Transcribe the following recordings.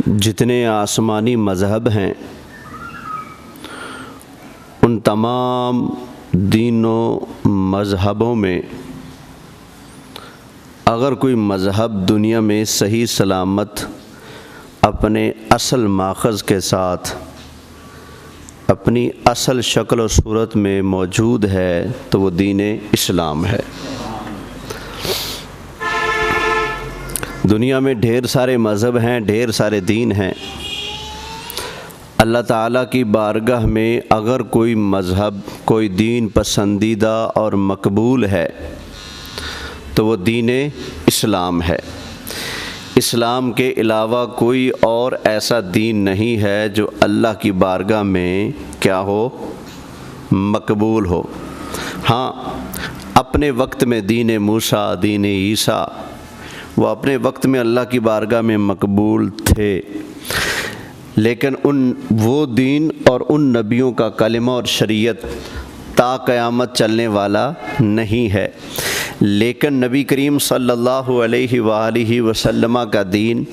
جتنے آسمانی مذہب ہیں ان تمام دینوں مذہبوں میں اگر کوئی مذہب دنیا میں صحیح سلامت اپنے اصل ماخذ کے ساتھ اپنی اصل شکل و صورت میں موجود ہے تو وہ دین اسلام ہے۔ دنیا میں ڈھیر سارے مذہب ہیں، ڈھیر سارے دین ہیں۔ اللہ تعالیٰ کی بارگاہ میں اگر کوئی مذہب کوئی دین پسندیدہ اور مقبول ہے تو وہ دین اسلام ہے۔ اسلام کے علاوہ کوئی اور ایسا دین نہیں ہے جو اللہ کی بارگاہ میں کیا ہو، مقبول ہو۔ ہاں، اپنے وقت میں دین موسیٰ، دین عیسیٰ، وہ اپنے وقت میں اللہ کی بارگاہ میں مقبول تھے، لیکن وہ دین اور ان نبیوں کا کلمہ اور شریعت تا قیامت چلنے والا نہیں ہے۔ لیکن نبی کریم صلی اللہ علیہ وآلہ وسلم کا دین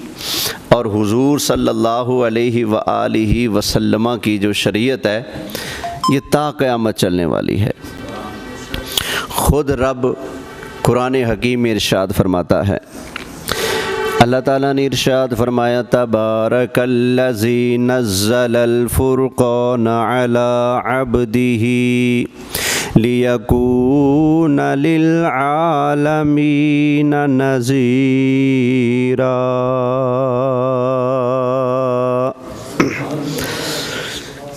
اور حضور صلی اللہ علیہ وآلہ وسلم کی جو شریعت ہے یہ تا قیامت چلنے والی ہے۔ خود رب قرآن حکیم میں ارشاد فرماتا ہے، اللہ تعالیٰ نے ارشاد فرمایا، تبارک الذی نزل الفرقان علی عبدہ لیکون للعالمین نذیرا۔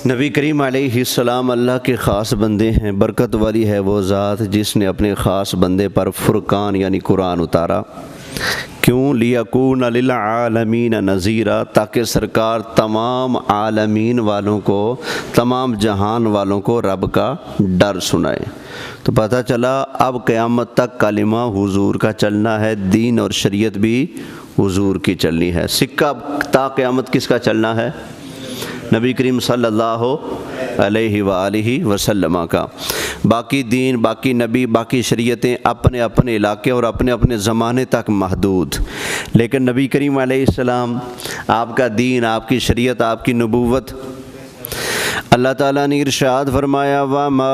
نبی کریم علیہ السلام اللہ کے خاص بندے ہیں۔ برکت والی ہے وہ ذات جس نے اپنے خاص بندے پر فرقان یعنی قرآن اتارا۔ کیوں؟ لیکون للعالمین نذیرا، تاکہ سرکار تمام عالمین والوں کو، تمام جہان والوں کو رب کا ڈر سنائے۔ تو پتہ چلا اب قیامت تک کلمہ حضور کا چلنا ہے، دین اور شریعت بھی حضور کی چلنی ہے۔ سکہ تا قیامت کس کا چلنا ہے؟ نبی کریم صلی اللہ علیہ وآلہ وسلم کا۔ باقی دین، باقی نبی، باقی شریعتیں اپنے اپنے علاقے اور اپنے اپنے زمانے تک محدود، لیکن نبی کریم علیہ السلام، آپ کا دین، آپ کی شریعت، آپ کی نبوت، اللہ تعالیٰ نے ارشاد فرمایا، وَمَا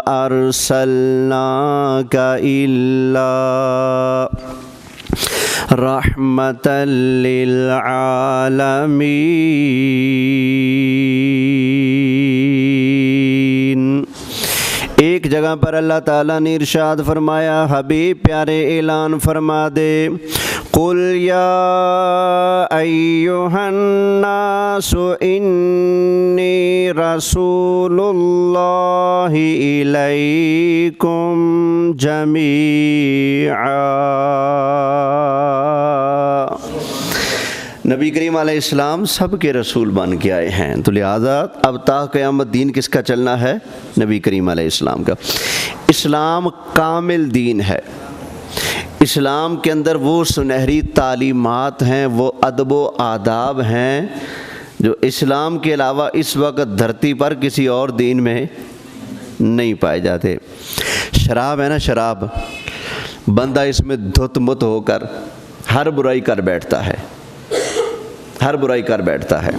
أَرْسَلْنَاكَ إِلَّا رحمة للعالمین۔ ایک جگہ پر اللہ تعالیٰ نے ارشاد فرمایا، حبیب پیارے اعلان فرما دے، قل یا ایہا الناس انی رسول اللہ الیکم جمیعا۔ نبی کریم علیہ السلام سب کے رسول بن کے آئے ہیں، تو لہٰذا اب تا قیامت دین کس کا چلنا ہے؟ نبی کریم علیہ السلام کا۔ اسلام کامل دین ہے۔ اسلام کے اندر وہ سنہری تعلیمات ہیں، وہ ادب و آداب ہیں جو اسلام کے علاوہ اس وقت دھرتی پر کسی اور دین میں نہیں پائے جاتے۔ شراب ہے نا، شراب، بندہ اس میں دھت مت ہو کر ہر برائی کر بیٹھتا ہے، ہر برائی کر بیٹھتا ہے۔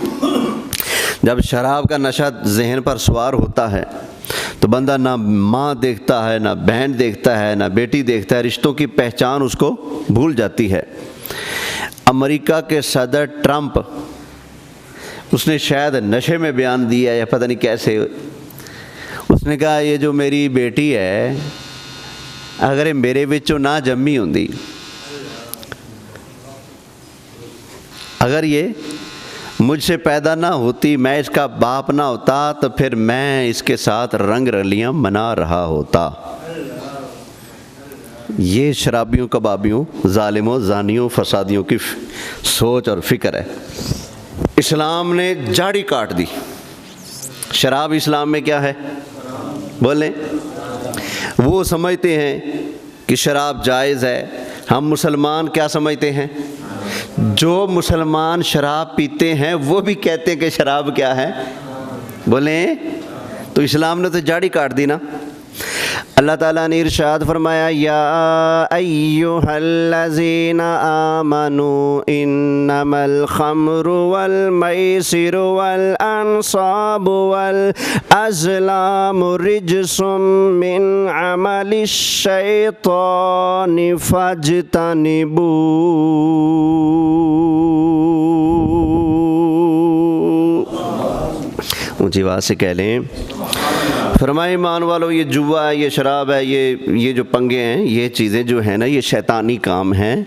جب شراب کا نشہ ذہن پر سوار ہوتا ہے تو بندہ نہ ماں دیکھتا ہے، نہ بہن دیکھتا ہے، نہ بیٹی دیکھتا ہے، رشتوں کی پہچان اس کو بھول جاتی ہے۔ امریکہ کے صدر ٹرمپ، اس نے شاید نشے میں بیان دیا یا پتہ نہیں کیسے، اس نے کہا یہ جو میری بیٹی ہے اگر میرے وچوں نہ جمی ہوندی، اگر یہ مجھ سے پیدا نہ ہوتی، میں اس کا باپ نہ ہوتا، تو پھر میں اس کے ساتھ رنگ رلیاں منا رہا ہوتا۔ یہ شرابیوں، کبابیوں، ظالموں، زانیوں، فسادیوں کی سوچ اور فکر ہے۔ اسلام نے جاڑی کاٹ دی۔ شراب اسلام میں کیا ہے؟ بولیں۔ وہ سمجھتے ہیں کہ شراب جائز ہے، ہم مسلمان کیا سمجھتے ہیں؟ جو مسلمان شراب پیتے ہیں وہ بھی کہتے ہیں کہ شراب کیا ہے؟ بولیں۔ تو اسلام نے تو جاڑی کاٹ دی نا۔ اللہ تعالیٰ نے ارشاد فرمایا یا ایھا الذین آمنوا انما الخمر والمیسر والانصاب والازلام رجس من عمل الشیطان فاجتنبوہ۔ اونچی آواز سے کہہ لیں، فرمائے ایمان والو یہ جوا ہے، یہ شراب ہے، یہ جو پنگے ہیں، یہ چیزیں جو ہیں نا یہ شیطانی کام ہیں،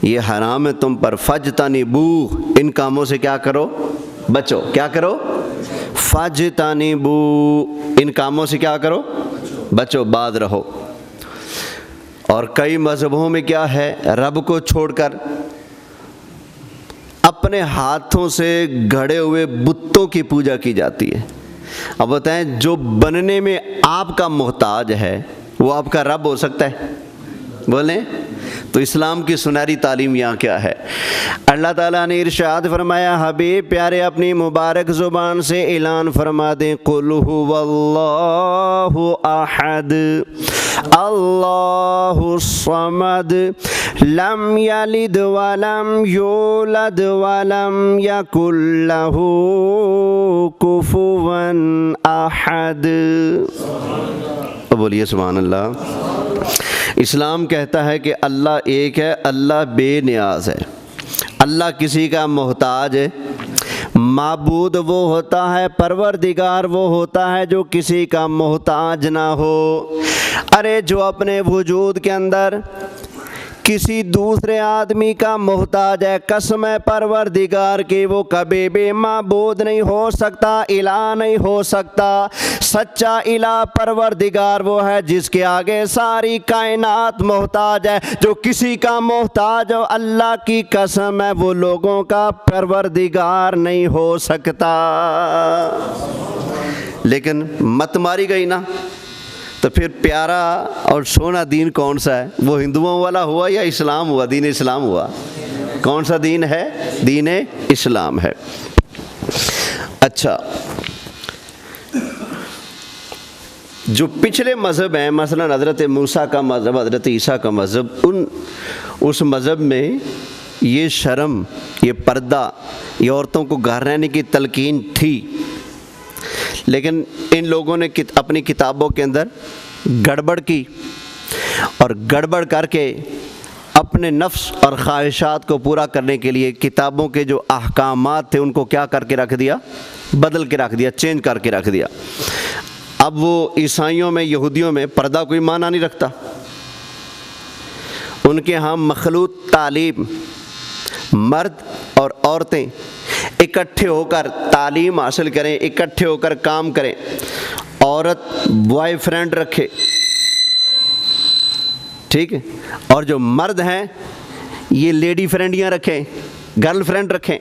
یہ حرام ہے تم پر، فاجتنبوہ، ان کاموں سے کیا کرو؟ بچو۔ کیا کرو؟ فاجتنبوہ، ان کاموں سے کیا کرو؟ بچو، باز رہو۔ اور کئی مذہبوں میں کیا ہے، رب کو چھوڑ کر اپنے ہاتھوں سے گھڑے ہوئے بتوں کی پوجا کی جاتی ہے۔ اب بتائیں جو بننے میں آپ کا محتاج ہے وہ آپ کا رب ہو سکتا ہے؟ بولیں تو اسلام کی سنہری تعلیم یہاں کیا ہے؟ اللہ تعالیٰ نے ارشاد فرمایا، حبیب پیارے اپنی مبارک زبان سے اعلان فرما دیں، قل هو اللہ احد اللہ الصمد لم یلد ولم یولد ولم یکن لہ کفوا احد۔ بولیے سبحان اللہ۔ اسلام کہتا ہے کہ اللہ ایک ہے، اللہ بے نیاز ہے، اللہ کسی کا محتاج ہے۔ معبود وہ ہوتا ہے، پروردگار وہ ہوتا ہے جو کسی کا محتاج نہ ہو۔ ارے جو اپنے وجود کے اندر کسی دوسرے آدمی کا محتاج ہے، قسم ہے پروردگار کی وہ کبھی بھی معبود نہیں ہو سکتا، الہ نہیں ہو سکتا۔ سچا الہ پروردگار وہ ہے جس کے آگے ساری کائنات محتاج ہے۔ جو کسی کا محتاج ہو، اللہ کی قسم ہے وہ لوگوں کا پروردگار نہیں ہو سکتا۔ لیکن مت ماری گئی نا، تو پھر پیارا اور سونا دین کون سا ہے؟ وہ ہندوؤں والا ہوا یا اسلام ہوا؟ دین اسلام ہوا۔ کون سا دین ہے؟ دین اسلام ہے۔ اچھا، جو پچھلے مذہب ہیں، مثلا حضرت موسیٰ کا مذہب، حضرت عیسیٰ کا مذہب، اس مذہب میں یہ شرم، یہ پردہ، یہ عورتوں کو گھر رہنے کی تلقین تھی، لیکن ان لوگوں نے اپنی کتابوں کے اندر گڑبڑ کی، اور گڑبڑ کر کے اپنے نفس اور خواہشات کو پورا کرنے کے لیے کتابوں کے جو احکامات تھے ان کو کیا کر کے رکھ دیا؟ بدل کے رکھ دیا، چینج کر کے رکھ دیا۔ اب وہ عیسائیوں میں، یہودیوں میں پردہ کوئی معنی نہیں رکھتا۔ ان کے ہاں مخلوط تعلیم، مرد اور عورتیں اکٹھے ہو کر تعلیم حاصل کریں، اکٹھے ہو کر کام کریں۔ عورت بوائے فرینڈ رکھے، ٹھیک ہے، اور جو مرد ہیں یہ لیڈی فرینڈیاں رکھیں، گرل فرینڈ رکھیں۔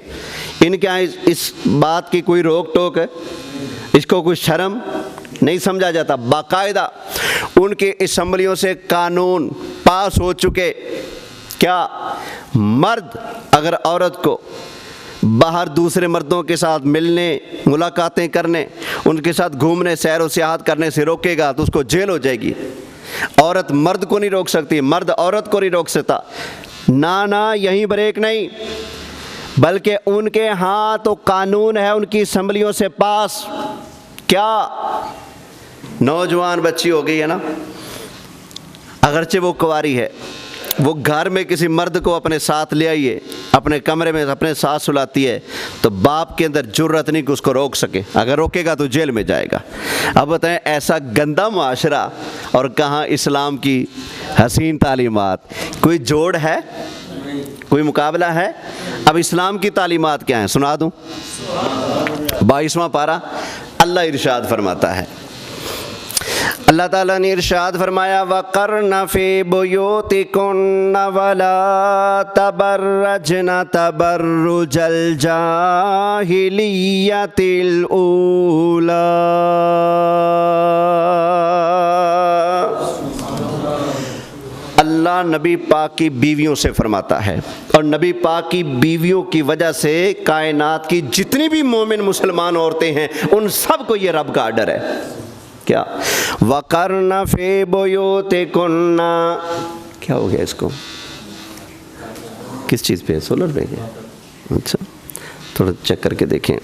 ان کے اس بات کی کوئی روک ٹوک ہے؟ اس کو کوئی شرم نہیں سمجھا جاتا۔ باقاعدہ ان کے اسمبلیوں سے قانون پاس ہو چکے، کیا مرد اگر عورت کو باہر دوسرے مردوں کے ساتھ ملنے، ملاقاتیں کرنے، ان کے ساتھ گھومنے، سیر و سیاحت کرنے سے روکے گا تو اس کو جیل ہو جائے گی۔ عورت مرد کو نہیں روک سکتی، مرد عورت کو نہیں روک سکتا۔ نہ یہیں بریک نہیں، بلکہ ان کے ہاں تو قانون ہے ان کی اسمبلیوں سے پاس۔ کیا؟ نوجوان بچی ہو گئی ہے نا، اگرچہ وہ کنواری ہے، وہ گھر میں کسی مرد کو اپنے ساتھ لے آئیے، اپنے کمرے میں اپنے ساتھ سلاتی ہے، تو باپ کے اندر جرت نہیں کہ اس کو روک سکے، اگر روکے گا تو جیل میں جائے گا۔ اب بتائیں ایسا گندا معاشرہ اور کہاں اسلام کی حسین تعلیمات؟ کوئی جوڑ ہے؟ کوئی مقابلہ ہے؟ اب اسلام کی تعلیمات کیا ہیں سنا دوں؟ 22واں پارہ اللہ ارشاد فرماتا ہے، اللہ تعالیٰ نے ارشاد فرمایا وَقَرْنَ فِي بُيُوتِكُنَّ وَلَا تَبَرَّجْنَ تَبَرُّجَ الْجَاهِلِيَّةِ الْأُولَى۔ اللہ نبی پاک کی بیویوں سے فرماتا ہے، اور نبی پاک کی بیویوں کی وجہ سے کائنات کی جتنی بھی مومن مسلمان عورتیں ہیں ان سب کو یہ رب کا آرڈر ہے۔ کیا وَقَرْنَ فِي بُيُوتِكُنَّ، کیا ہو گیا اس کو؟ کس چیز پہ؟ سولر پہ کیا؟ اچھا تھوڑا چیک کر کے دیکھیں.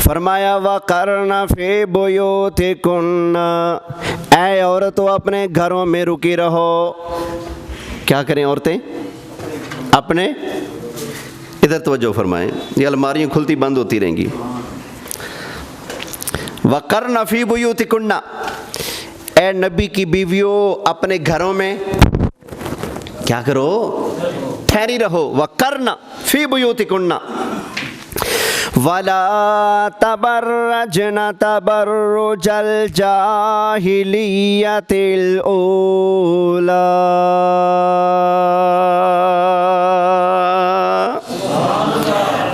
فرمایا وَقَرْنَ فِي بُيُوتِكُنَّ، اے عورتوں اپنے گھروں میں رکی رہو. کیا کریں عورتیں؟ اپنے، ادھر توجہ فرمائیں، یہ الماریاں کھلتی بند ہوتی رہیں گی. وَقَرْنَ فِي بُيُوتِكُنَّ، اے نبی کی بیویوں اپنے گھروں میں کیا کرو؟ ٹھہری رہو. وَقَرْنَ فِي بُيُوتِكُنَّ وَلَا تَبَرَّجْنَ تَبَرُّجَ الْجَاهِلِيَّةِ الْأُولَى،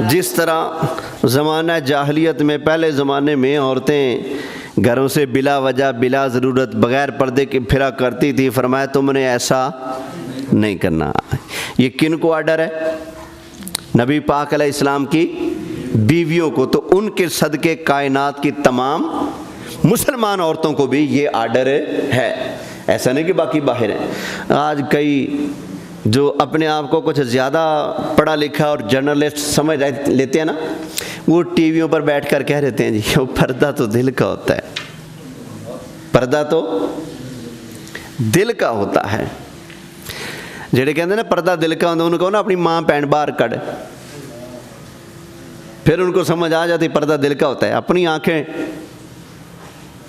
جس طرح زمانہ جاہلیت میں، پہلے زمانے میں عورتیں گھروں سے بلا وجہ بلا ضرورت بغیر پردے کے پھرا کرتی تھی. فرمایا تم نے ایسا نہیں کرنا. یہ کن کو آرڈر ہے؟ نبی پاک علیہ السلام کی بیویوں کو. تو ان کے صدقے کائنات کی تمام مسلمان عورتوں کو بھی یہ آرڈر ہے، ایسا نہیں کہ باقی باہر ہیں. آج کئی جو اپنے آپ کو کچھ زیادہ پڑھا لکھا اور جرنلسٹ سمجھ لیتے ہیں نا، وہ ٹی ویوں پر بیٹھ کر کہہ رہتے ہیں جی وہ پردہ تو دل کا ہوتا ہے، پردہ تو دل کا ہوتا ہے. جڑے کہتے ہیں نا پردہ دل کا ہوتا ہے، انہوں کو نا اپنی ماں پینٹ باہر کڑ، پھر ان کو سمجھ آ جاتی پردہ دل کا ہوتا ہے. اپنی آنکھیں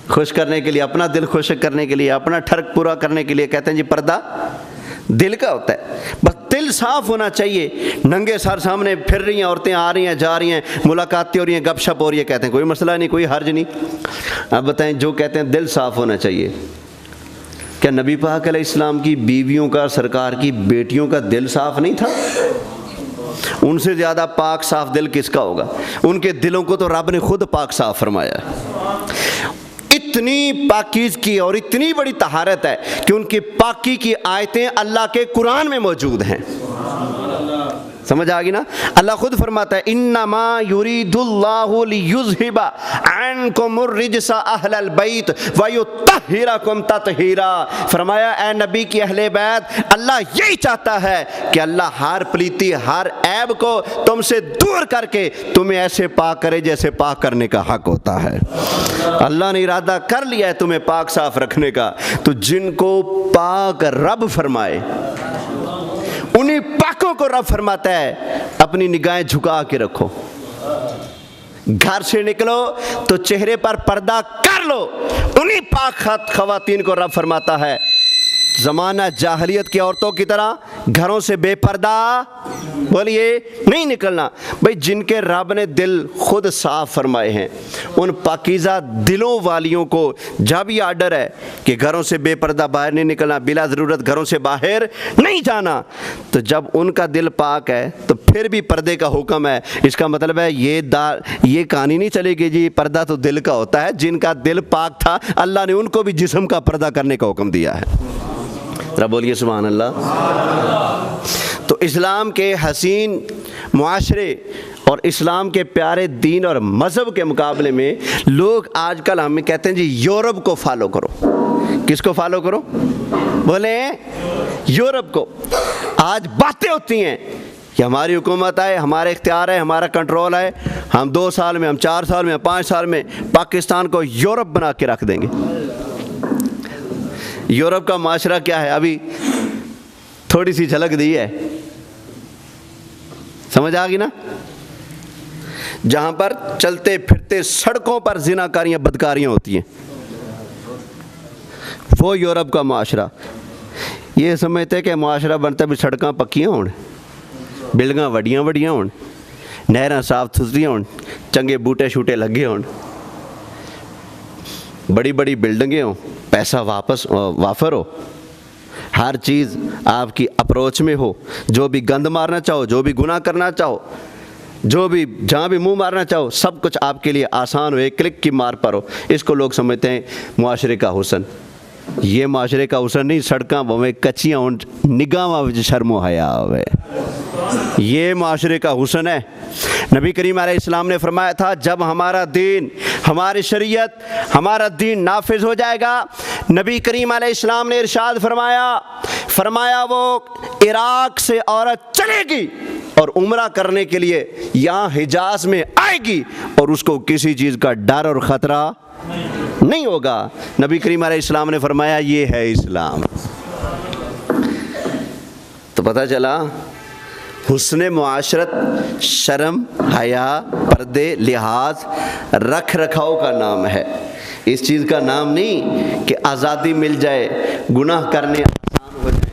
خوش کرنے کے لیے، اپنا دل خوش کرنے کے لیے، اپنا ٹھرک پورا کرنے کے لیے کہتے ہیں جی پردہ دل کا ہوتا ہے. بس دل صاف ہونا چاہیے. ننگے سر سامنے پھر رہی ہیں عورتیں، آ رہی ہیں جا رہی ہیں، ملاقاتیں ہو رہی ہیں، گپ شپ ہو رہی ہے، کہتے ہیں کوئی مسئلہ نہیں، کوئی حرج نہیں. اب بتائیں جو کہتے ہیں دل صاف ہونا چاہیے، کیا نبی پاک علیہ السلام کی بیویوں کا، سرکار کی بیٹیوں کا دل صاف نہیں تھا؟ ان سے زیادہ پاک صاف دل کس کا ہوگا؟ ان کے دلوں کو تو رب نے خود پاک صاف فرمایا ہے. اتنی پاکیزگی اور اتنی بڑی طہارت ہے کہ ان کی پاکی کی آیتیں اللہ کے قرآن میں موجود ہیں. سمجھ آگی نا؟ اللہ خود فرماتا ہے انما یرید اللہ لیذھب عنکم الرجس اہل البیت ویطہرکم تطہیرا. فرمایا اے نبی کی اہل بیت، اللہ یہی چاہتا ہے کہ اللہ ہر پلیتی، ہر عیب کو تم سے دور کر کے تمہیں ایسے پاک کرے جیسے پاک کرنے کا حق ہوتا ہے. اللہ نے ارادہ کر لیا ہے تمہیں پاک صاف رکھنے کا. تو جن کو پاک رب فرمائے انہیں پاکوں کو رب فرماتا ہے اپنی نگاہیں جھکا کے رکھو. گھر سے نکلو تو چہرے پر پردہ کر لو. انہیں پاک خواتین کو رب فرماتا ہے زمانہ جاہلیت کی عورتوں کی طرح گھروں سے بے پردہ بولیے نہیں نکلنا. بھئی جن کے رب نے دل خود صاف فرمائے ہیں ان پاکیزہ دلوں والیوں کو جب یہ آرڈر ہے کہ گھروں سے بے پردہ باہر نہیں نکلنا، بلا ضرورت گھروں سے باہر نہیں جانا، تو جب ان کا دل پاک ہے تو پھر بھی پردے کا حکم ہے. اس کا مطلب ہے یہ کہانی نہیں چلے گی جی پردہ تو دل کا ہوتا ہے. جن کا دل پاک تھا اللہ نے ان کو بھی جسم کا پردہ کرنے کا حکم دیا ہے. رب بولیے سبحان اللہ. تو اسلام کے حسین معاشرے اور اسلام کے پیارے دین اور مذہب کے مقابلے میں لوگ آج کل ہمیں کہتے ہیں جی یورپ کو فالو کرو. کس کو فالو کرو؟ بولے یورپ کو. آج باتیں ہوتی ہیں کہ ہماری حکومت ہے، ہمارا اختیار ہے، ہمارا کنٹرول ہے، ہم 2 سال میں، ہم 4 سال میں، 5 سال میں پاکستان کو یورپ بنا کے رکھ دیں گے. یورپ کا معاشرہ کیا ہے ابھی تھوڑی سی جھلک دی ہے، سمجھ آ گئی نا؟ جہاں پر چلتے پھرتے سڑکوں پر زناکاریاں بدکاریاں ہوتی ہیں، وہ یورپ کا معاشرہ. یہ سمجھتے کہ معاشرہ بنتا بھی سڑکاں پکیاں ہون، بلڈنگاں وڈیاں وڈیاں ہون، نہراں صاف ستھریاں ہون، چنگے بوٹے شوٹے لگے ہون، بڑی بڑی بلڈنگیں ہوں، پیسہ وافر ہو، ہر چیز آپ کی اپروچ میں ہو. جو بھی گند مارنا چاہو، جو بھی گناہ کرنا چاہو، جو بھی جہاں بھی منہ مارنا چاہو، سب کچھ آپ کے لیے آسان ہو، ایک کلک کی مار پر ہو. اس کو لوگ سمجھتے ہیں معاشرے کا حسن. یہ معاشرے کا حسن نہیں، سڑکاں بھویں کچیاں ہوں، نگاہاں وچ شرم و حیا ہوئے. یہ معاشرے کا حسن ہے۔ نبی کریم علیہ السلام نے فرمایا تھا جب ہمارا دین، ہماری شریعت، ہمارا دین نافذ ہو جائے گا، نبی کریم علیہ السلام نے ارشاد فرمایا وہ عراق سے عورت چلے گی اور عمرہ کرنے کے لیے یہاں حجاز میں آئے گی اور اس کو کسی چیز کا ڈر اور خطرہ نہیں ہوگا۔ نبی کریم علیہ السلام نے فرمایا یہ ہے اسلام۔ تو پتہ چلا حسن معاشرت شرم، حیا، پردے، لحاظ، رکھ رکھاؤ کا نام ہے، اس چیز کا نام نہیں کہ آزادی مل جائے، گناہ کرنے آسان ہو جائے،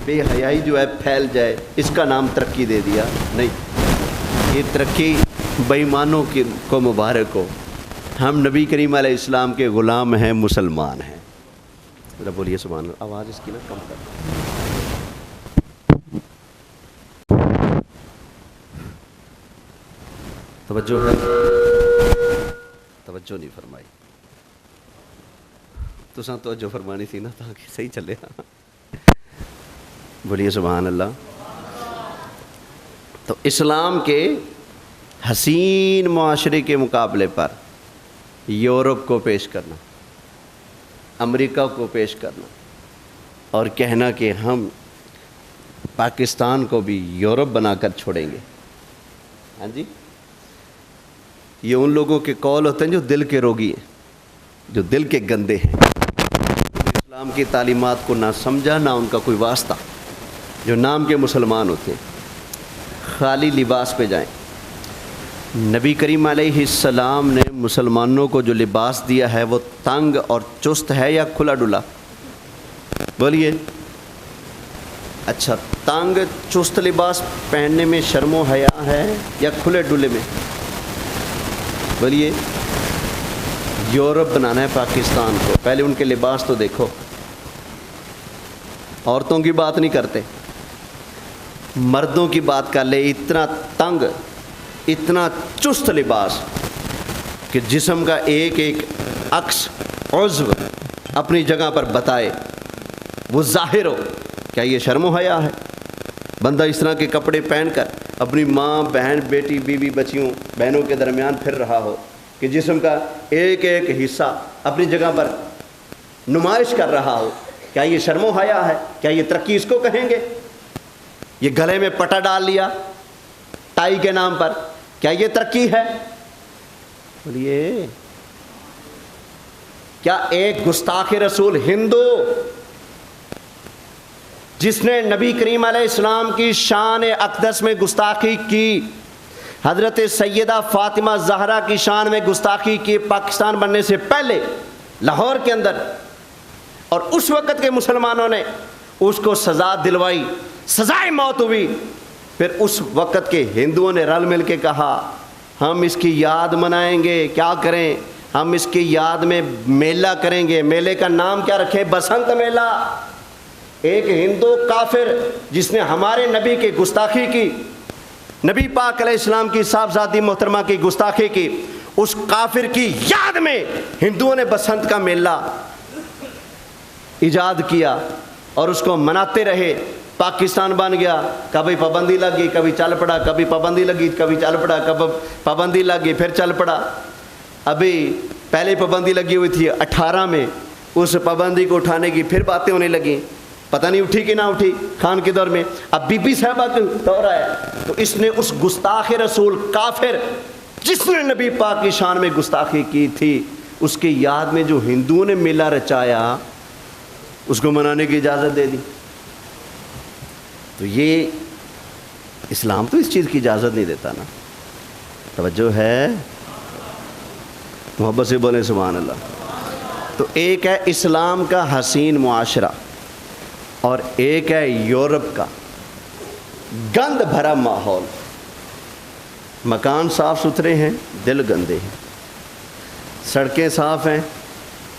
بے حیائی جو ہے پھیل جائے، اس کا نام ترقی دے دیا نہیں۔ یہ ترقی بے ایمانوں کو مبارک ہو۔ ہم نبی کریم علیہ السلام کے غلام ہیں، مسلمان ہیں۔ ذرا بولیے سبحان اللہ۔ آواز اس کی نا کم کر۔ توجہ ہے؟ توجہ نہیں فرمائی تو سن توجہ فرمانی تھی نا تاکہ صحیح چلے۔ بولیے سبحان اللہ۔ تو اسلام کے حسین معاشرے کے مقابلے پر یورپ کو پیش کرنا، امریکہ کو پیش کرنا اور کہنا کہ ہم پاکستان کو بھی یورپ بنا کر چھوڑیں گے، ہاں جی، یہ ان لوگوں کے قول ہوتے ہیں جو دل کے روگی ہیں، جو دل کے گندے ہیں، اسلام کی تعلیمات کو نہ سمجھا، نہ ان کا کوئی واسطہ، جو نام کے مسلمان ہوتے ہیں، خالی لباس پہ جائیں۔ نبی کریم علیہ السلام نے مسلمانوں کو جو لباس دیا ہے وہ تنگ اور چست ہے یا کھلا ڈلا؟ بولیے۔ اچھا، تنگ چست لباس پہننے میں شرم و حیا ہے یا کھلے ڈلے میں؟ بولیے۔ یورپ بنانا ہے پاکستان کو، پہلے ان کے لباس تو دیکھو۔ عورتوں کی بات نہیں کرتے، مردوں کی بات کر لے۔ اتنا تنگ، اتنا چست لباس کہ جسم کا ایک ایک عکس، عضو اپنی جگہ پر بتائے، وہ ظاہر ہو۔ کیا یہ شرم و حیا ہے؟ بندہ اس طرح کے کپڑے پہن کر اپنی ماں، بہن، بیٹی، بیوی، بچیوں، بہنوں کے درمیان پھر رہا ہو کہ جسم کا ایک ایک حصہ اپنی جگہ پر نمائش کر رہا ہو، کیا یہ شرم و حیا ہے؟ کیا یہ ترقی اس کو کہیں گے؟ یہ گلے میں پٹا ڈال لیا ٹائی کے نام پر، کیا یہ ترقی ہے؟ بولیے۔ کیا ایک گستاخ رسول ہندو جس نے نبی کریم علیہ السلام کی شان اقدس میں گستاخی کی، حضرت سیدہ فاطمہ زہرا کی شان میں گستاخی کی پاکستان بننے سے پہلے لاہور کے اندر، اور اس وقت کے مسلمانوں نے اس کو سزا دلوائی، سزائے موت ہوئی، پھر اس وقت کے ہندوؤں نے رل مل کے کہا ہم اس کی یاد منائیں گے، کیا کریں، ہم اس کی یاد میں میلہ کریں گے۔ میلے کا نام کیا رکھے؟ بسنت میلہ۔ ایک ہندو کافر جس نے ہمارے نبی کی گستاخی کی، نبی پاک علیہ السلام کی صاحبزادی محترمہ کی گستاخی کی، اس کافر کی یاد میں ہندوؤں نے بسنت کا میلہ ایجاد کیا اور اس کو مناتے رہے۔ پاکستان بن گیا، کبھی پابندی لگ گئی، کبھی چل پڑا، کبھی پابندی لگی، کبھی چل پڑا، کبھی پابندی لگ گئی، پھر چل پڑا۔ ابھی پہلے پابندی لگی ہوئی تھی 18 میں، اس پابندی کو اٹھانے کی پھر باتیں ہونے لگیں، پتہ نہیں اٹھی کہ نہ اٹھی خان کے دور میں۔ اب بی بی صاحبہ کا دور آیا تو اس نے اس گستاخ رسول کافر جس نے نبی پاک کی شان میں گستاخی کی تھی، اس کی یاد میں جو ہندوؤں نے میلہ رچایا، اس کو منانے کی اجازت دے دی۔ تو یہ اسلام تو اس چیز کی اجازت نہیں دیتا نا۔ توجہ ہے؟ محبت سے بولیں سبحان اللہ۔ تو ایک ہے اسلام کا حسین معاشرہ اور ایک ہے یورپ کا گند بھرا ماحول۔ مکان صاف ستھرے ہیں، دل گندے ہیں، سڑکیں صاف ہیں،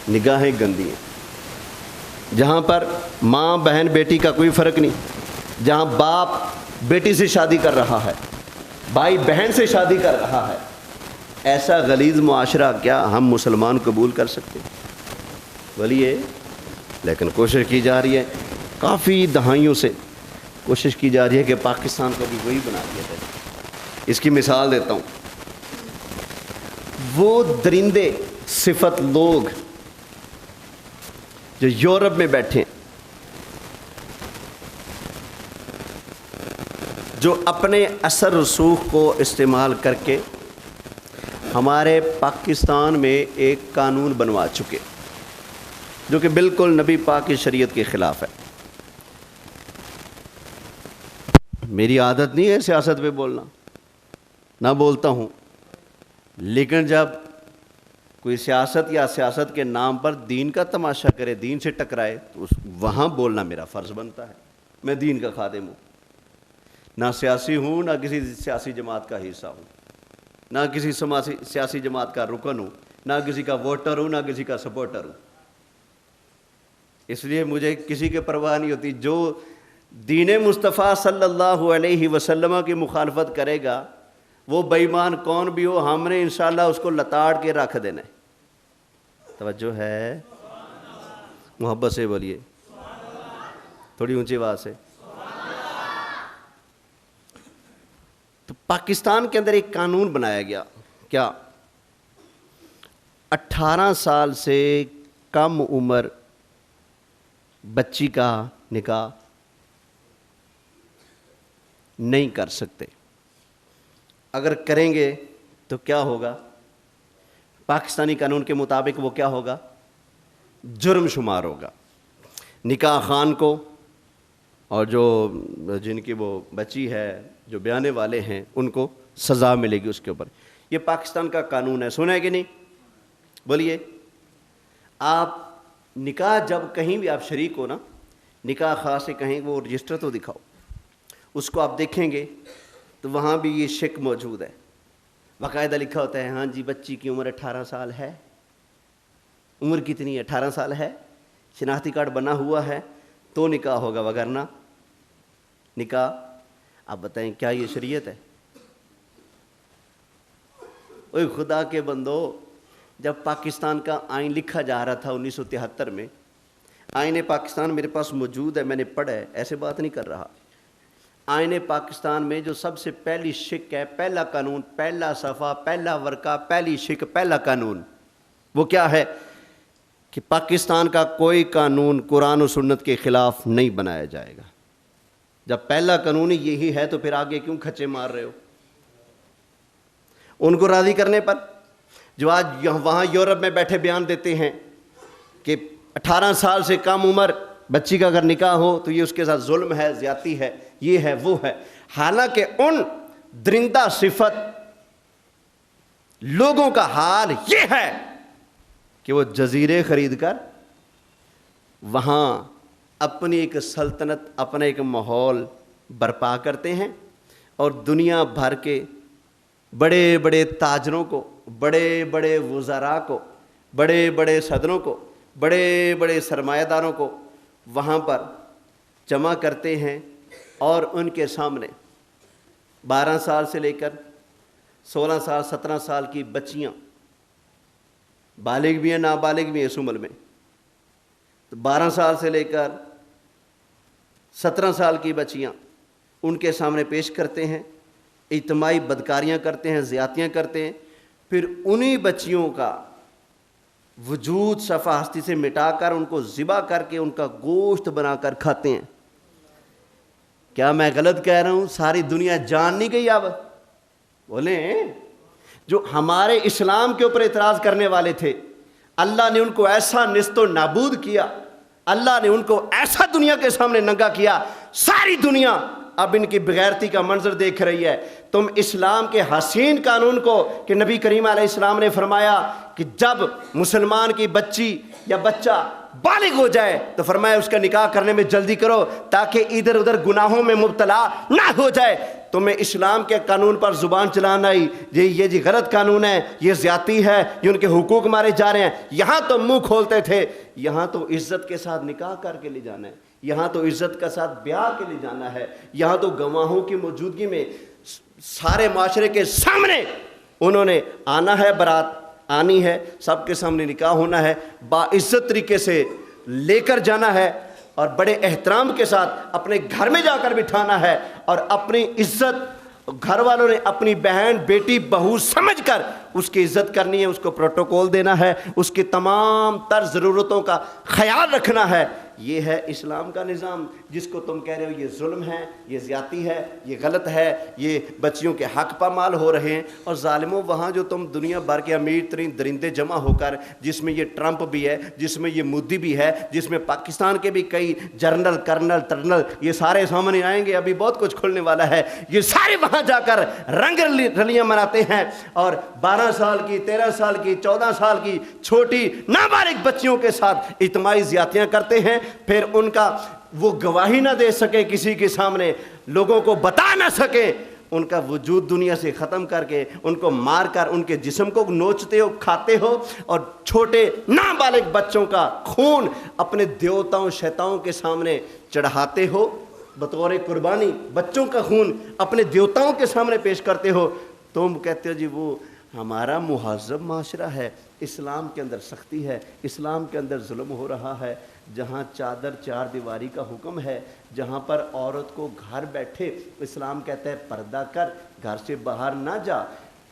نگاہیں گندی ہیں۔ جہاں پر ماں بہن بیٹی کا کوئی فرق نہیں، جہاں باپ بیٹی سے شادی کر رہا ہے، بھائی بہن سے شادی کر رہا ہے، ایسا غلیظ معاشرہ کیا ہم مسلمان قبول کر سکتے؟ بولیے۔ لیکن کوشش کی جا رہی ہے کافی دہائیوں سے کوشش کی جا رہی ہے کہ پاکستان کو بھی وہی بنا دیا جائے۔ اس کی مثال دیتا ہوں، وہ درندے صفت لوگ جو یورپ میں بیٹھے، جو اپنے اثر رسوخ کو استعمال کر کے ہمارے پاکستان میں ایک قانون بنوا چکے جو کہ بالکل نبی پاک کی شریعت کے خلاف ہے۔ میری عادت نہیں ہے سیاست پہ بولنا، نہ بولتا ہوں، لیکن جب کوئی سیاست یا سیاست کے نام پر دین کا تماشا کرے، دین سے ٹکرائے، تو وہاں بولنا میرا فرض بنتا ہے۔ میں دین کا خادم ہوں، نہ سیاسی ہوں، نہ کسی سیاسی جماعت کا حصہ ہوں، نہ کسی سیاسی جماعت کا رکن ہوں، نہ کسی کا ووٹر ہوں، نہ کسی کا سپورٹر ہوں۔ اس لیے مجھے کسی کی پرواہ نہیں ہوتی۔ جو دین مصطفیٰ صلی اللہ علیہ وسلم کی مخالفت کرے گا، وہ بے ایمان کون بھی ہو، ہم نے انشاءاللہ اس کو لتاڑ کے رکھ دینا ہے۔ توجہ ہے؟ محبت سے بولیے، تھوڑی اونچی آواز سے۔ تو پاکستان کے اندر ایک قانون بنایا گیا، کیا 18 سال سے کم عمر بچی کا نکاح نہیں کر سکتے۔ اگر کریں گے تو کیا ہوگا؟ پاکستانی قانون کے مطابق وہ کیا ہوگا؟ جرم شمار ہوگا۔ نکاح خان کو اور جو جن کی وہ بچی ہے، جو بیانے والے ہیں، ان کو سزا ملے گی اس کے اوپر۔ یہ پاکستان کا قانون ہے، سنا ہے کہ نہیں؟ بولیے۔ آپ نکاح جب کہیں بھی آپ شریک ہو نا، نکاح خاص سے کہیں وہ رجسٹر تو دکھاؤ، اس کو آپ دیکھیں گے تو وہاں بھی یہ شک موجود ہے، باقاعدہ لکھا ہوتا ہے ہاں جی بچی کی عمر 18 سال ہے۔ عمر کتنی ہے؟ 18 سال ہے، شناختی کارڈ بنا ہوا ہے تو نکاح ہوگا، وگرنہ نکاح۔ آپ بتائیں کیا یہ شریعت ہے؟ اوے خدا کے بندو، جب پاکستان کا آئین لکھا جا رہا تھا 1973 میں، آئین پاکستان میرے پاس موجود ہے، میں نے پڑھا ہے، ایسے بات نہیں کر رہا۔ آئین پاکستان میں جو سب سے پہلی شک ہے، پہلا قانون، پہلا صفحہ، پہلا ورقہ، پہلی شک، پہلا قانون، وہ کیا ہے کہ پاکستان کا کوئی قانون قرآن و سنت کے خلاف نہیں بنایا جائے گا۔ جب پہلا قانون ہی یہی ہے تو پھر آگے کیوں کھچے مار رہے ہو؟ ان کو راضی کرنے پر جو آج وہاں یورپ میں بیٹھے بیان دیتے ہیں کہ 18 سال سے کم عمر بچی کا اگر نکاح ہو تو یہ اس کے ساتھ ظلم ہے، زیادتی ہے، یہ ہے، وہ ہے، حالانکہ ان درندہ صفت لوگوں کا حال یہ ہے کہ وہ جزیرے خرید کر وہاں اپنی ایک سلطنت، اپنا ایک ماحول برپا کرتے ہیں، اور دنیا بھر کے بڑے بڑے تاجروں کو، بڑے بڑے وزراء کو، بڑے بڑے صدروں کو، بڑے بڑے سرمایہ داروں کو وہاں پر جمع کرتے ہیں، اور ان کے سامنے 12 سال سے لے کر 16 سال 17 سال کی بچیاں، بالغ بھی ہیں نابالغ بھی ہیں اس عمر میں، تو 12 سال سے لے کر 17 سال کی بچیاں ان کے سامنے پیش کرتے ہیں، اجتماعی بدکاریاں کرتے ہیں، زیادتیاں کرتے ہیں، پھر انہی بچیوں کا وجود صفحہ ہستی سے مٹا کر ان کو ذبح کر کے ان کا گوشت بنا کر کھاتے ہیں۔ کیا میں غلط کہہ رہا ہوں؟ ساری دنیا جان نہیں گئی؟ اب بولیں، جو ہمارے اسلام کے اوپر اعتراض کرنے والے تھے، اللہ نے ان کو ایسا نیست و نابود کیا، اللہ نے ان کو ایسا دنیا کے سامنے ننگا کیا، ساری دنیا اب ان کی بغیرتی کا منظر دیکھ رہی ہے۔ تم اسلام کے حسین قانون کو کہ نبی کریم علیہ السلام نے فرمایا کہ جب مسلمان کی بچی یا بچہ بالغ ہو جائے تو فرمایا اس کا نکاح کرنے میں جلدی کرو تاکہ ادھر ادھر گناہوں میں مبتلا نہ ہو جائے۔ تمہیں اسلام کے قانون پر زبان چلانا ہی یہ جی غلط قانون ہے، یہ زیادتی ہے، یہ ان کے حقوق مارے جا رہے ہیں، یہاں تو منہ کھولتے تھے، یہاں تو عزت کے ساتھ نکاح کر کے لے جانا ہے، یہاں تو عزت کے ساتھ بیاہ کے لے جانا ہے، یہاں تو گواہوں کی موجودگی میں سارے معاشرے کے سامنے انہوں نے آنا ہے، برات آنی ہے، سب کے سامنے نکاح ہونا ہے، باعزت طریقے سے لے کر جانا ہے، اور بڑے احترام کے ساتھ اپنے گھر میں جا کر بٹھانا ہے، اور اپنی عزت گھر والوں نے اپنی بہن بیٹی بہو سمجھ کر اس کی عزت کرنی ہے، اس کو پروٹوکول دینا ہے، اس کی تمام تر ضرورتوں کا خیال رکھنا ہے۔ یہ ہے اسلام کا نظام۔ جس کو تم کہہ رہے ہو یہ ظلم ہے، یہ زیادتی ہے، یہ غلط ہے، یہ بچیوں کے حق پامال ہو رہے ہیں، اور ظالموں وہاں جو تم دنیا بھر کے امیر ترین درندے جمع ہو کر، جس میں یہ ٹرمپ بھی ہے، جس میں یہ مودی بھی ہے، جس میں پاکستان کے بھی کئی جنرل کرنل ٹرنل یہ سارے سامنے آئیں گے، ابھی بہت کچھ کھلنے والا ہے، یہ سارے وہاں جا کر رنگ رلیاں مناتے ہیں، اور 12 سال کی 13 سال کی 14 سال کی چھوٹی نابالغ بچیوں کے ساتھ اجتماعی زیادتیاں کرتے ہیں۔ پھر ان کا وہ گواہی نہ دے سکے کسی کے سامنے، لوگوں کو بتا نہ سکے، ان کا وجود دنیا سے ختم کر کے ان کو مار کر ان کے جسم کو نوچتے ہو، کھاتے ہو، اور چھوٹے نابالغ بچوں کا خون اپنے دیوتاؤں شیطانوں کے سامنے چڑھاتے ہو بطور قربانی، بچوں کا خون اپنے دیوتاؤں کے سامنے پیش کرتے ہو۔ تم کہتے ہو جی وہ ہمارا مہذب معاشرہ ہے، اسلام کے اندر سختی ہے، اسلام کے اندر ظلم ہو رہا ہے، جہاں چادر چار دیواری کا حکم ہے، جہاں پر عورت کو گھر بیٹھے اسلام کہتا ہے پردہ کر، گھر سے باہر نہ جا۔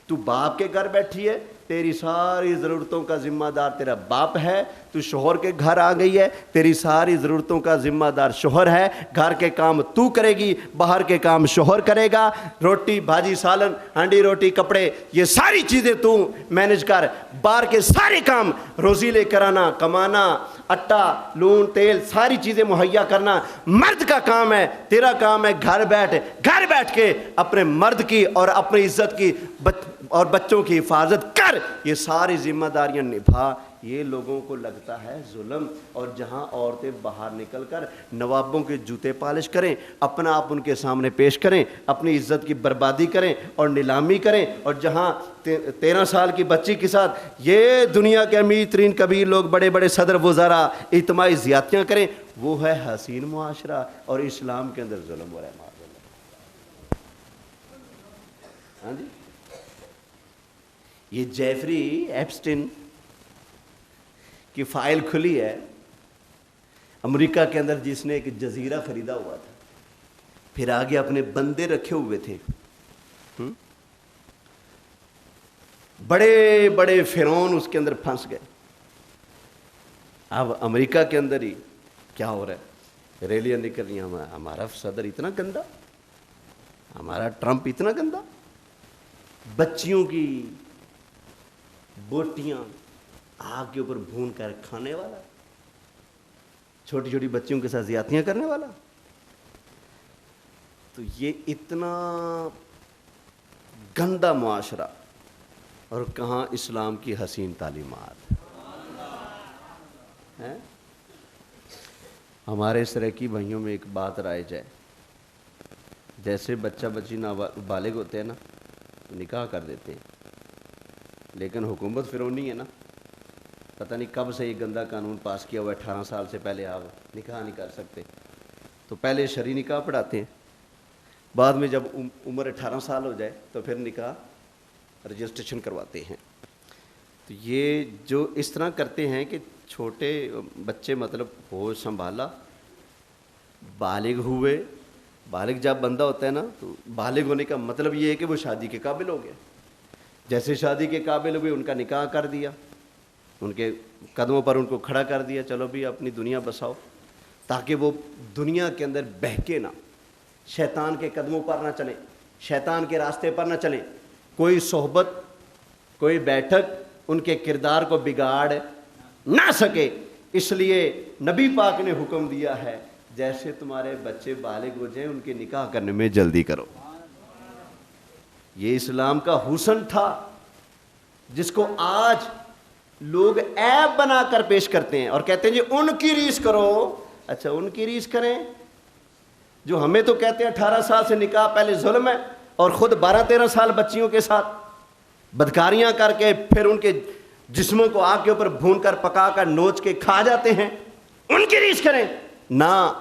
تو باپ کے گھر بیٹھی ہے، تیری ساری ضرورتوں کا ذمہ دار تیرا باپ ہے، تو شوہر کے گھر آ گئی ہے، تیری ساری ضرورتوں کا ذمہ دار شوہر ہے، گھر کے کام تو کرے گی، باہر کے کام شوہر کرے گا، روٹی بھاجی سالن ہانڈی روٹی کپڑے یہ ساری چیزیں تو مینج کر، باہر کے سارے کام روزی لے کر آنا، کمانا، اٹا لون تیل ساری چیزیں مہیا کرنا مرد کا کام ہے، تیرا کام ہے گھر بیٹھ کے اپنے مرد کی اور اپنی عزت کی اور بچوں کی حفاظت کر، یہ ساری ذمہ داریاں نبھا۔ یہ لوگوں کو لگتا ہے ظلم، اور جہاں عورتیں باہر نکل کر نوابوں کے جوتے پالش کریں، اپنا آپ ان کے سامنے پیش کریں، اپنی عزت کی بربادی کریں اور نیلامی کریں، اور جہاں 13 سال کی بچی کے ساتھ یہ دنیا کے امیر ترین کبیر لوگ بڑے بڑے صدر وزراء اجتماعی زیادتیاں کریں، وہ ہے حسین معاشرہ، اور اسلام کے اندر ظلم ہو رہا ہے۔ ہاں جی، یہ جیفری ایپسٹن کی فائل کھلی ہے امریکہ کے اندر، جس نے ایک جزیرہ خریدا ہوا تھا، پھر آگے اپنے بندے رکھے ہوئے تھے، بڑے بڑے فرعون اس کے اندر پھنس گئے۔ اب امریکہ کے اندر ہی کیا ہو رہا ہے، ریلیاں نکل رہی ہیں، ہمارا صدر اتنا گندا، ہمارا ٹرمپ اتنا گندا، بچیوں کی بوٹیاں آگ کے اوپر بھون کر کھانے والا، چھوٹی چھوٹی بچیوں کے ساتھ زیادتیاں کرنے والا۔ تو یہ اتنا گندا معاشرہ، اور کہاں اسلام کی حسین تعلیمات ہیں۔ ہمارے سرائکی بھائیوں میں ایک بات رائج ہے، جیسے بچہ بچی نابالغ ہوتے ہیں نا، نکاح کر دیتے ہیں، لیکن حکومت فرعونی ہے نا، پتہ نہیں کب سے یہ گندا قانون پاس کیا ہوا ہے، 18 سال سے پہلے آپ نکاح نہیں کر سکتے، تو پہلے شرعی نکاح پڑھاتے ہیں، بعد میں جب عمر 18 سال ہو جائے تو پھر نکاح رجسٹریشن کرواتے ہیں۔ تو یہ جو اس طرح کرتے ہیں کہ چھوٹے بچے مطلب ہوش سنبھالا، بالغ ہوئے، بالغ جب بندہ ہوتا ہے نا تو بالغ ہونے کا مطلب یہ ہے کہ وہ شادی کے قابل ہو گیا، جیسے شادی کے قابل ہوئے ان کا نکاح کر دیا، ان کے قدموں پر ان کو کھڑا کر دیا، چلو بھی اپنی دنیا بساؤ، تاکہ وہ دنیا کے اندر بہکے نہ، شیطان کے قدموں پر نہ چلیں، شیطان کے راستے پر نہ چلیں، کوئی صحبت کوئی بیٹھک ان کے کردار کو بگاڑ نہ سکے۔ اس لیے نبی پاک نے حکم دیا ہے جیسے تمہارے بچے بالغ ہو جائیں ان کے نکاح کرنے میں جلدی کرو۔ یہ اسلام کا حسن تھا جس کو آج لوگ عیب بنا کر پیش کرتے ہیں اور کہتے ہیں جی ان کی ریس کرو۔ اچھا ان کی ریس کریں جو ہمیں تو کہتے ہیں 18 سال سے نکاح پہلے ظلم ہے، اور خود 12-13 سال بچیوں کے ساتھ بدکاریاں کر کے پھر ان کے جسموں کو آگ کے اوپر بھون کر پکا کر نوچ کے کھا جاتے ہیں، ان کی ریس کریں نہ۔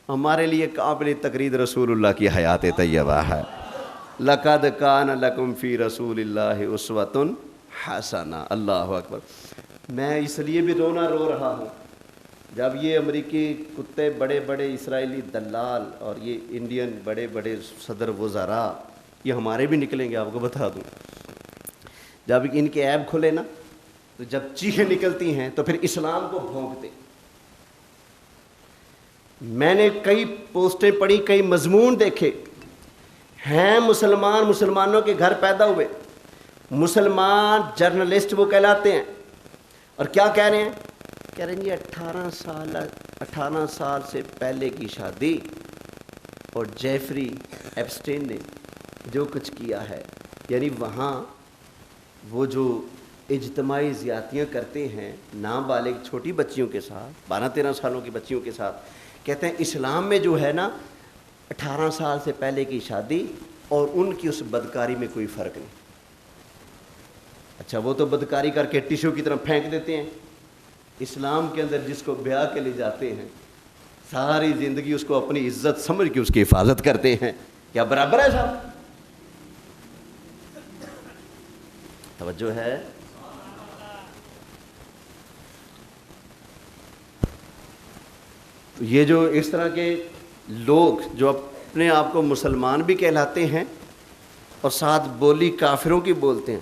ہمارے لیے قابل تقلید رسول اللہ کی حیات طیبہ ہے۔ لقد کان لکم فی رسول اللہ اسوۃ حسنہ۔ اللہ اکبر۔ میں اس لیے بھی رو رہا ہوں، جب یہ امریکی کتے بڑے بڑے اسرائیلی دلال اور یہ انڈین بڑے بڑے صدر وزراء یہ ہمارے بھی نکلیں گے، آپ کو بتا دوں، جب ان کے عیب کھلے نا تو جب چیخیں نکلتی ہیں تو پھر اسلام کو بھونکتے. میں نے کئی پوسٹیں پڑھی، کئی مضمون دیکھے ہیں، مسلمانوں کے گھر پیدا ہوئے مسلمان جرنلسٹ وہ کہلاتے ہیں، اور کیا کہہ رہے ہیں؟ کہہ رہے ہیں جی 18 سال سے پہلے کی شادی، اور جیفری ایپسٹین نے جو کچھ کیا ہے، یعنی وہاں وہ جو اجتماعی زیادتیاں کرتے ہیں نابالغ چھوٹی بچیوں کے ساتھ، 12-13 سالوں کی بچیوں کے ساتھ، کہتے ہیں اسلام میں جو ہے نا 18 سال سے پہلے کی شادی اور ان کی اس بدکاری میں کوئی فرق نہیں. اچھا وہ تو بدکاری کر کے ٹیشو کی طرف پھینک دیتے ہیں، اسلام کے اندر جس کو بیاہ کے لے جاتے ہیں ساری زندگی اس کو اپنی عزت سمجھ کے اس کی حفاظت کرتے ہیں. کیا برابر ہے صاحب؟ توجہ ہے؟ تو یہ جو اس طرح کے لوگ جو اپنے آپ کو مسلمان بھی کہلاتے ہیں اور ساتھ بولی کافروں کی بولتے ہیں،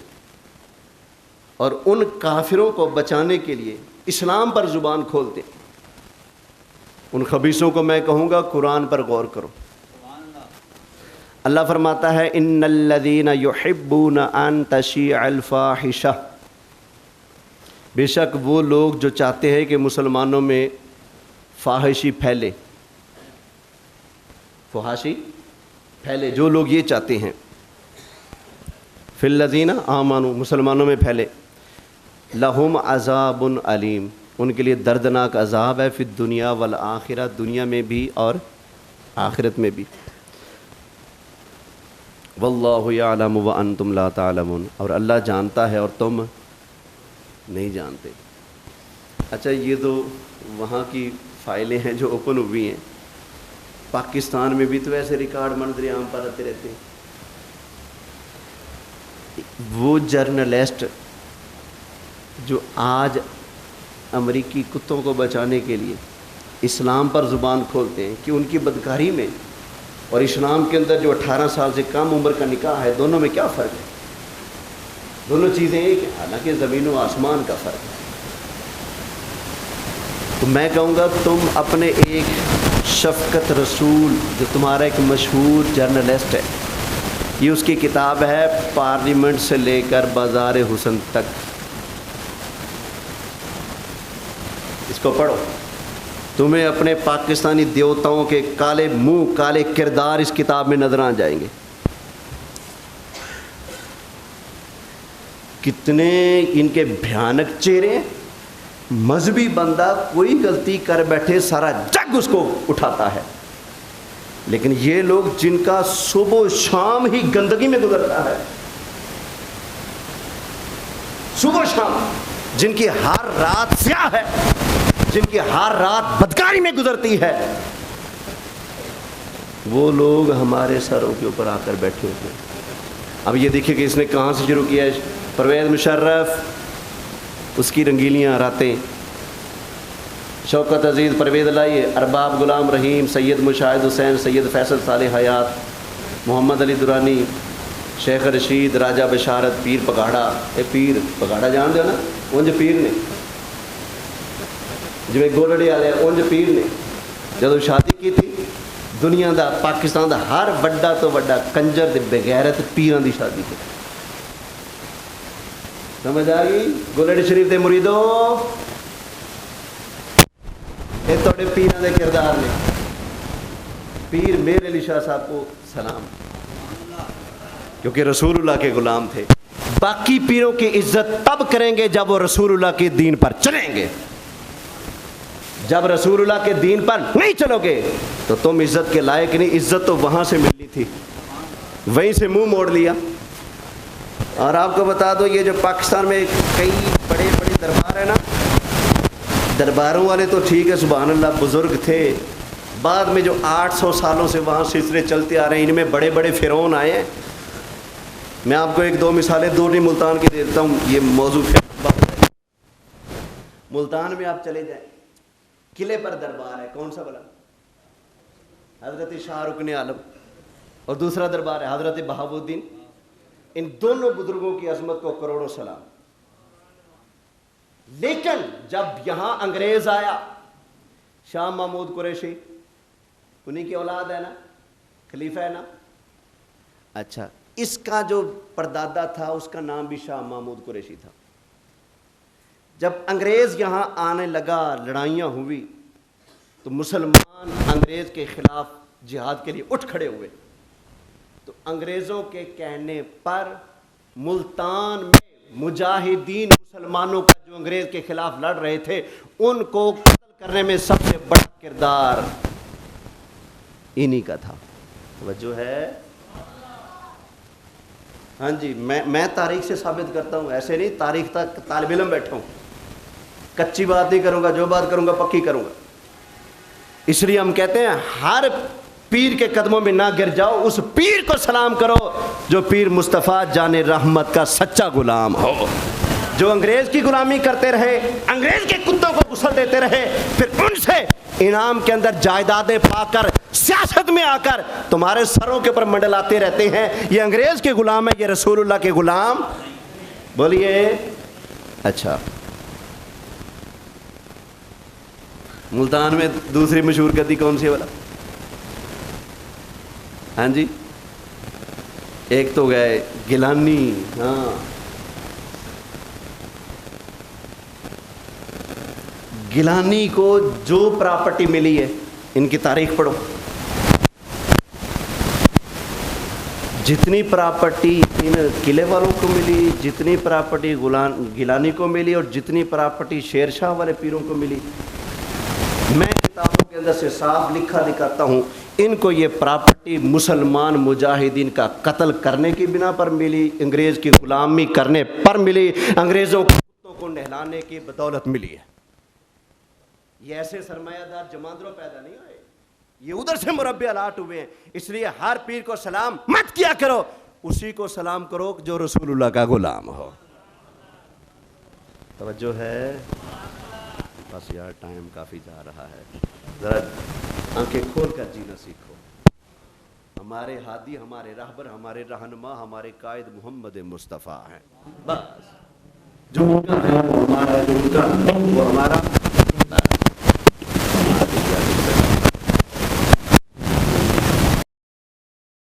اور ان کافروں کو بچانے کے لیے اسلام پر زبان کھولتے ہیں، ان خبیثوں کو میں کہوں گا قرآن پر غور کرو. اللہ فرماتا ہے ان الذین یحبون ان تشیع الفاحشہ، بے شک وہ لوگ جو چاہتے ہیں کہ مسلمانوں میں فاحشی پھیلے، فحاشی پھیلے، جو لوگ یہ چاہتے ہیں، فی الذین آمنوا، مسلمانوں میں پھیلے، لہم عذاب علیم، ان کے لیے دردناک عذاب ہے، فی الدنیا والآخرہ، دنیا میں بھی اور آخرت میں بھی. واللہ یعلم وانتم لا تعلمون، اور اللہ جانتا ہے اور تم نہیں جانتے. اچھا یہ تو وہاں کی فائلیں ہیں جو اوپن ہوئی ہیں، پاکستان میں بھی تو ایسے ریکارڈ منظر عام پر آتے رہتے ہیں. وہ جرنلسٹ جو آج امریکی کتوں کو بچانے کے لیے اسلام پر زبان کھولتے ہیں کہ ان کی بدکاری میں اور اسلام کے اندر جو 18 سال سے کم عمر کا نکاح ہے، دونوں میں کیا فرق ہے؟ دونوں چیزیں ایک ہیں، حالانکہ زمین و آسمان کا فرق ہے. تو میں کہوں گا تم اپنے ایک شفقت رسول جو تمہارا ایک مشہور جرنلسٹ ہے، یہ اس کی کتاب ہے پارلیمنٹ سے لے کر بازار حسن تک، اس کو پڑھو، تمہیں اپنے پاکستانی دیوتاؤں کے کالے منہ کالے کردار اس کتاب میں نظر آ جائیں گے. کتنے ان کے بھیانک چہرے، مذہبی بندہ کوئی غلطی کر بیٹھے سارا جگ اس کو اٹھاتا ہے، لیکن یہ لوگ جن کا صبح و شام ہی گندگی میں گزرتا ہے، صبح و شام، جن کی ہر رات سیاہ ہے، جن کی ہر رات بدکاری میں گزرتی ہے، وہ لوگ ہمارے سروں کے اوپر آ کر بیٹھے ہوتے ہیں. اب یہ دیکھیں کہ اس نے کہاں سے شروع کیا ہے. پرویز مشرف، اس کی رنگیلیاں راتیں، شوکت عزیز پرویز لائی، ارباب غلام رحیم، سید مشاہد حسین، سید فیصل صالح حیات، محمد علی درانی، شیخ رشید، راجہ بشارت، پیر پگاڑا. اے پیر پگاڑا جان دو نا، انج پیر نے جویں گولڑے والے انج پیر نے جدو شادی کی تھی، دنیا دا پاکستان دا ہر بڑا تو بڑا کنجر دے بغیرت پیران دی شادی کی. سمجھ آ گئی؟ گولڑی شریف دے مریدو، یہ تھوڑے پیران دے کردار نے. پیر میرے علی شاہ صاحب کو سلام، کیونکہ رسول اللہ کے غلام تھے. باقی پیروں کی عزت تب کریں گے جب وہ رسول اللہ کے دین پر چلیں گے. جب رسول اللہ کے دین پر نہیں چلو گے تو تم عزت کے لائق نہیں. عزت تو وہاں سے ملنی تھی، وہیں سے منہ موڑ لیا. اور آپ کو بتا دو، یہ جو پاکستان میں کئی بڑے بڑے دربار ہیں نا، درباروں والے تو ٹھیک ہے سبحان اللہ بزرگ تھے، بعد میں جو 800 سالوں سے وہاں سلسلے چلتے آ رہے ہیں، ان میں بڑے بڑے فرعون آئے ہیں. میں آپ کو ایک دو مثالیں دور نہیں ملتان کی دیتا ہوں، یہ موضوع پھر ملتان میں آپ چلے جائیں، قلعے پر دربار ہے، کون سا بلا؟ حضرت شاہ رکن عالم، اور دوسرا دربار ہے حضرت بہاؤالدین۔ ان دونوں بزرگوں کی عظمت کو کروڑوں سلام۔ لیکن جب یہاں انگریز آیا، شاہ محمود قریشی انہی کی اولاد ہے نا، خلیفہ ہے نا، اچھا اس کا جو پردادا تھا اس کا نام بھی شاہ محمود قریشی تھا۔ جب انگریز یہاں آنے لگا، لڑائیاں ہوئی، تو مسلمان انگریز کے خلاف جہاد کے لیے اٹھ کھڑے ہوئے۔ تو انگریزوں کے کہنے پر ملتان میں مجاہدین مسلمانوں کا جو انگریز کے خلاف لڑ رہے تھے ان کو قتل کرنے میں سب سے بڑا کردار انہی کا تھا۔ توجہ ہے؟ ہاں جی، میں تاریخ سے ثابت کرتا ہوں، ایسے نہیں تاریخ تک طالب علم بیٹھا ہوں، کچی بات نہیں کروں گا، جو بات کروں گا پکی کروں گا۔ اس لیے ہم کہتے ہیں ہر پیر کے قدموں میں نہ گر جاؤ، اس پیر کو سلام کرو جو پیر مصطفیٰ جان رحمت کا سچا غلام ہو، جو انگریز کی غلامی کرتے رہے، انگریز کے کتوں کو غسل دیتے رہے، پھر ان سے انعام کے اندر جائیدادیں پا کر سیاست میں آ کر تمہارے سروں کے اوپر منڈلاتے رہتے ہیں۔ یہ انگریز کے غلام ہے، یہ رسول اللہ کے غلام بولیے۔ اچھا، ملتان میں دوسری مشہور گدی کون سی والا؟ ہاں جی، ایک تو گئے گیلانی، ہاں گیلانی کو جو پراپرٹی ملی ہے، ان کی تاریخ پڑھو، جتنی پراپرٹی ان قلعے والوں کو ملی، جتنی پراپرٹی گیلانی کو ملی، اور جتنی پراپرٹی شیر شاہ والے پیروں کو ملی، میں کتابوں کے اندر سے صاف لکھا دکھاتا ہوں، ان کو یہ پراپرٹی مسلمان مجاہدین کا قتل کرنے کی بنا پر ملی، انگریز کی غلامی کرنے پر ملی، انگریزوں کے کتوں کو نہلانے کی بدولت ملی ہے۔ یہ ایسے سرمایہ دار جماندروں پیدا نہیں ہوئے، یہ ادھر سے مربع الاٹ ہوئے ہیں۔ اس لیے ہر پیر کو سلام مت کیا کرو، اسی کو سلام کرو جو رسول اللہ کا غلام ہو۔ توجہ ہے؟ بس یار ٹائم کافی جا رہا ہے، ذرا آنکھیں کھول کر جینا سیکھو۔ ہمارے ہادی، ہمارے رہبر، ہمارے رہنما، ہمارے قائد محمد مصطفیٰ ہیں۔ بس جو ان کا ہے وہ ہمارا، جو ان کا وہ ہمارا۔